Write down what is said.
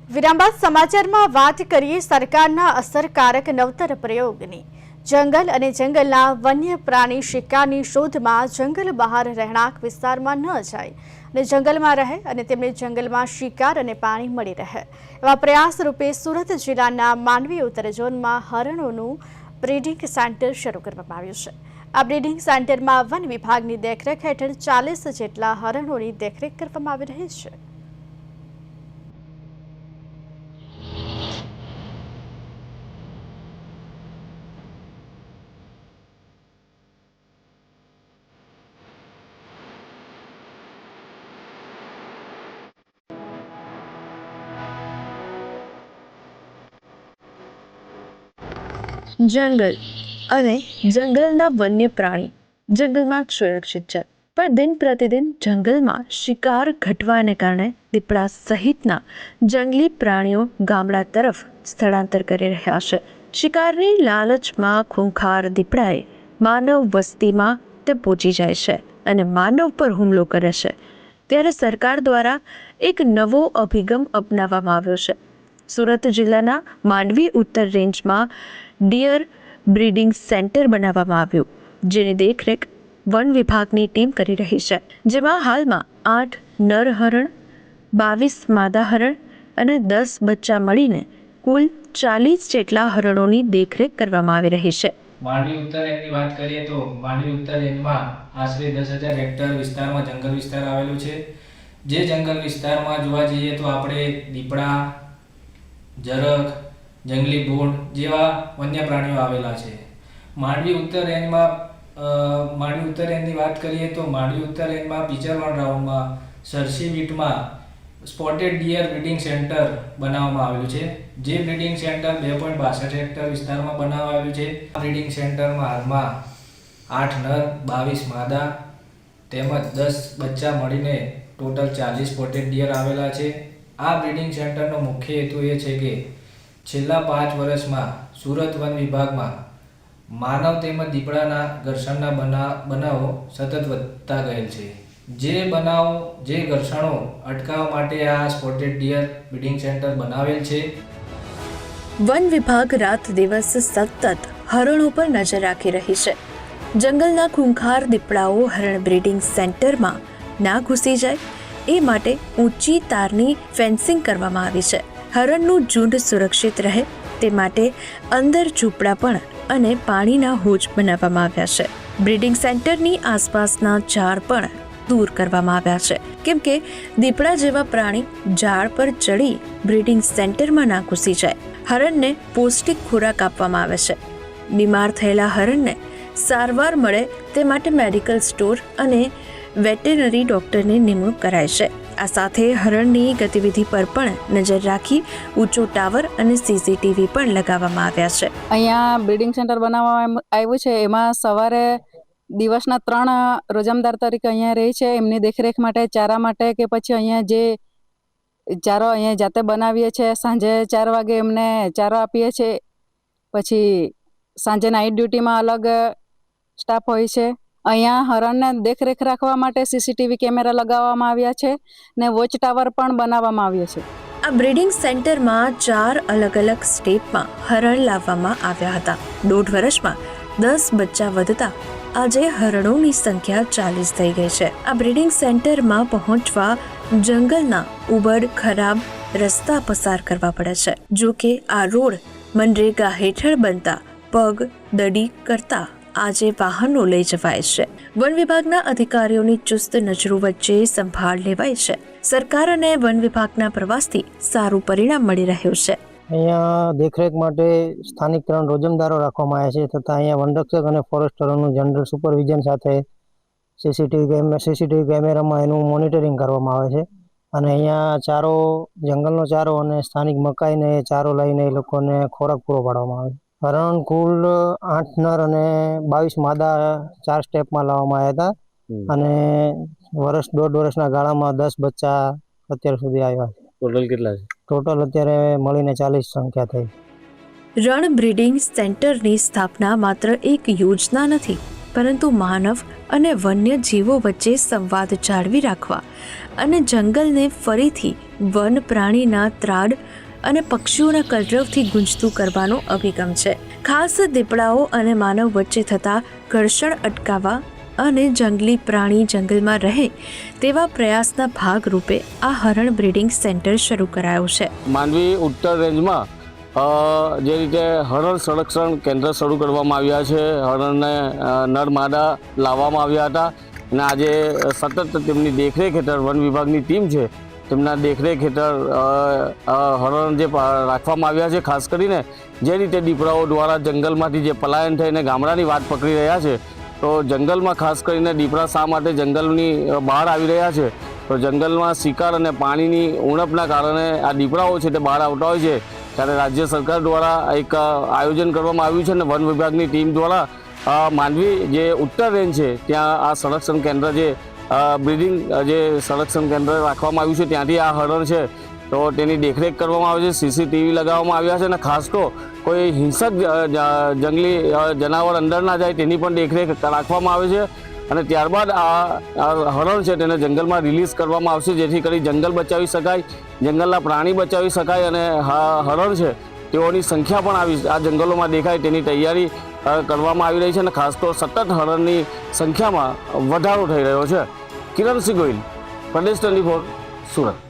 વિરામ બાદ સમાચારમાં વાત કરીએ સરકારના અસરકારક નવતર પ્રયોગની। જંગલ અને જંગલના વન્ય પ્રાણી શિકારની શોધમાં જંગલ બહાર રહેણાંક વિસ્તારમાં ન જાય અને જંગલમાં રહે અને તેમને જંગલમાં શિકાર અને પાણી મળી રહે, એવા પ્રયાસ રૂપે સુરત જિલ્લાના માંડવી ઉત્તર ઝોનમાં હરણોનું બ્રીડિંગ સેન્ટર શરૂ કરવામાં આવ્યું છે। આ બ્રીડિંગ સેન્ટરમાં વન વિભાગની દેખરેખ હેઠળ 40 જેટલા હરણોની દેખરેખ કરવામાં આવી રહી છે। જંગલ અને જંગલના વન્ય પ્રાણી જંગલમાં સુરક્ષિત છે, પણ દિન પ્રતિદિન જંગલમાં શિકાર ઘટવાને કારણે દીપડા સહિતના જંગલી પ્રાણીઓ ગામડા તરફ સ્થળાંતર કરી રહ્યા છે। શિકારની લાલચમાં ખૂંખાર દીપડાએ માનવ વસ્તીમાં તે પહોંચી જાય છે અને માનવ પર હુમલો કરે છે, ત્યારે સરકાર દ્વારા એક નવો અભિગમ અપનાવવામાં આવ્યો છે। સુરત જિલ્લાના માંડવી ઉત્તર રેન્જમાં ડિયર બ્રીડિંગ સેન્ટર બનાવવામાં આવ્યું, જેની દેખરેખ વન વિભાગની ટીમ કરી રહી છે, જેમાં હાલમાં 8 નર હરણ, 22 માદા હરણ અને 10 બચ્ચા મળીને કુલ 40 જેટલા હરણોની દેખરેખ કરવામાં આવી રહી છે। માંડવી ઉત્તર રેન્જની વાત કરીએ તો માંડવી ઉત્તર રેન્જમાં આશરે 10,000 હેક્ટર વિસ્તારમાં જંગલ વિસ્તાર આવેલો છે। જે જંગલ વિસ્તારમાં જોવા જઈએ તો આપણે દીપડા, ઝરખ, જંગલી ભૂંડ જેવા વન્ય પ્રાણીઓ આવેલા છે। માંડવી ઉત્તર રેન્જની વાત કરીએ તો માંડવી ઉત્તર રેન્જમાં પિચરવણ રાઉન્ડમાં સરસી બીટમાં સ્પોટેડ ડિયર બ્રીડિંગ સેન્ટર બનાવવામાં આવેલું છે। જે બ્રીડિંગ સેન્ટર 2.62 હેક્ટર વિસ્તારમાં બનાવવામાં આવેલું છે। આ બ્રીડિંગ સેન્ટરમાં હાલમાં 8 નર, 22 માદા તેમજ 10 બચ્ચા મળીને ટોટલ 40 સ્પોટેડ ડિયર આવેલા છે। આ બ્રીડિંગ સેન્ટરનો મુખ્ય હેતુ એ છે કે છેલ્લા 5 વર્ષમાં સુરત વન વિભાગમાં માનવ તેમજ દીપડાના ઘર્ષણના બનાવો સતત વધતા ગયેલ છે। જે ઘર્ષણો અટકાવવા માટે આ સ્પોટેડ ડિયર બ્રીડિંગ સેન્ટર બનાવેલ છે। વન વિભાગ રાત દિવસ સતત હરણો પર નજર રાખી રહી છે। જંગલના ખૂંખાર દીપડાઓ હરણ બ્રીડિંગ સેન્ટરમાં ના ઘૂસી જાય એ માટે ઊંચી તારની ફેન્સિંગ કરવામાં આવી છે। હરણનું ઝુંડ સુરક્ષિત રહે તે માટે અંદર ઝૂંપડા પણ અને પાણીના હોજ બનાવવામાં આવ્યા છે। બ્રીડિંગ સેન્ટરની આસપાસના ઝાડ પણ દૂર કરવામાં આવ્યા છે, કેમ કે દીપડા જેવા પ્રાણી ઝાડ પર ચડી બ્રીડિંગ સેન્ટરમાં ના ઘૂસી જાય। હરણને પૌષ્ટિક ખોરાક આપવામાં આવે છે। બીમાર થયેલા હરણને સારવાર મળે તે માટે મેડિકલ સ્ટોર અને વેટેનરી ડોક્ટરની નિમણૂક કરાય છે। આ સાથે હરણની ગતિવિધિ પર પણ નજર રાખી ઊંચો ટાવર અને CCTV પણ લગાવવામાં આવ્યા છે। અહીંયા બ્રીડિંગ સેન્ટર બનાવવામાં આવ્યું છે। એમાં સવારે દિવસના 3 રોજમદાર તરીકે અહીંયા રહે છે, એમની દેખરેખ માટે, ચારા માટે કે પછી અહીંયા જે ચારો અહીંયા જાતે બનાવીએ છીએ। સાંજે 4 વાગે એમને ચારો આપીએ છીએ, પછી સાંજે નાઇટ ડ્યુટીમાં અલગ સ્ટાફ હોય છે। અહીંયા હરણને દેખરેખ રાખવા માટે CCTV કેમેરા લગાવવામાં આવ્યા છે ને વોચ ટાવર પણ બનાવવામાં આવ્યો છે। આ બ્રીડિંગ સેન્ટરમાં 4 અલગ અલગ સ્ટેપમાં હરણ લાવવામાં આવ્યા હતા। 1.5 વર્ષમાં 10 બચ્ચા વધતા આજે હરણોની સંખ્યા 40 થઈ ગઈ છે। આ બ્રીડિંગ સેન્ટરમાં પહોંચવા જંગલના ઉબડ ખરાબ રસ્તા પસાર કરવા પડે છે। જો કે આ રોડ મનરેગા હેઠળ બનતા પગ દડી કરતા આજે વાહનો લઈ જવાય છે। વન વિભાગના અધિકારીઓની ચુસ્ત નજરો વચ્ચે સંભાળ લેવાય છે। સરકાર અને વન વિભાગના પ્રવાસથી સારું પરિણામ મળી રહ્યું છે। અહીંયા દેખરેખ માટે સ્થાનિક 3 રોજમદારો રાખવામાં આવ્યા છે, તથા અહીંયા વનરક્ષક અને ફોરેસ્ટરોનું જનરલ સુપરવિઝન સાથે CCTV કેમેરામાં એનું મોનિટરિંગ કરવામાં આવે છે। અને અહીંયા ચારો, જંગલનો ચારો અને સ્થાનિક મકાઈને ચારો લઈને એ લોકોને ખોરાક પૂરો પાડવામાં આવે છે। હરણ કુલ 8 નર અને 22 માદા 4 સ્ટેપમાં લાવવામાં આવ્યા હતા અને 1.5 વર્ષના ગાળામાં 10 બચ્ચા અત્યાર સુધી આવ્યા છે। ટોટલ કેટલા છે? ટોટલ અત્યારે મળીને 40 સંખ્યા થઈ। રણ બ્રીડિંગ સેન્ટરની સ્થાપના માત્ર એક યોજના નથી, પરંતુ માનવ અને વન્ય જીવો વચ્ચે સંવાદ જાળવી રાખવા અને જંગલને ફરીથી વન પ્રાણીના ત્રાડ અને પક્ષીઓના કલરવથી ગુંજતું કરવાનો અભિગમ છે. ખાસ દીપડાઓ અને માનવ વચ્ચે થતા ઘર્ષણ અટકાવવા અને જંગલી પ્રાણી જંગલમાં રહે તેવા પ્રયાસના ભાગરૂપે આ હરણ બ્રીડિંગ સેન્ટર શરૂ કરાયું છે. માંડવી ઉત્તર રેન્જમાં જે રીતે હરણ સંરક્ષણ કેન્દ્ર શરૂ કરવામાં આવ્યા છે, હરણને નર માદા લાવવામાં આવ્યા હતા અને આજે સતત તેમની દેખરેખ હેઠળ વન વિભાગની ટીમ છે તેમના દેખરેખ હેઠળ હરણ જે રાખવામાં આવ્યા છે. ખાસ કરીને જે રીતે દીપડાઓ દ્વારા જંગલમાંથી જે પલાયન થઈને ગામડાની વાટ પકડી રહ્યા છે, તો જંગલમાં ખાસ કરીને દીપડા શા માટે જંગલની બહાર આવી રહ્યા છે, તો જંગલમાં શિકાર અને પાણીની ઉણપના કારણે આ દીપડાઓ છે તે બહાર આવતા હોય છે. ત્યારે રાજ્ય સરકાર દ્વારા એક આયોજન કરવામાં આવ્યું છે અને વન વિભાગની ટીમ દ્વારા માંડવી જે ઉત્તર રેન્જ છે ત્યાં આ સંરક્ષણ કેન્દ્ર જે બ્રીડિંગ જે સંરક્ષણ કેન્દ્ર રાખવામાં આવ્યું છે ત્યાંથી આ હરણ છે તો તેની દેખરેખ કરવામાં આવે છે. CCTV લગાવવામાં આવ્યા છે અને ખાસ તો કોઈ હિંસક જંગલી જનાવર અંદર ના જાય તેની પણ દેખરેખ રાખવામાં આવે છે અને ત્યારબાદ આ હરણ છે તેને જંગલમાં રિલીઝ કરવામાં આવશે, જેથી કરી જંગલ બચાવી શકાય, જંગલના પ્રાણી બચાવી શકાય અને હરણ છે તેઓની સંખ્યા પણ આ જંગલોમાં દેખાય તેની તૈયારી કરવામાં આવી રહી છે અને ખાસ તો સતત હરણની સંખ્યામાં વધારો થઈ રહ્યો છે. કિરણસિંહ ગોહિલ, પ્રદેશ 24, સુરત.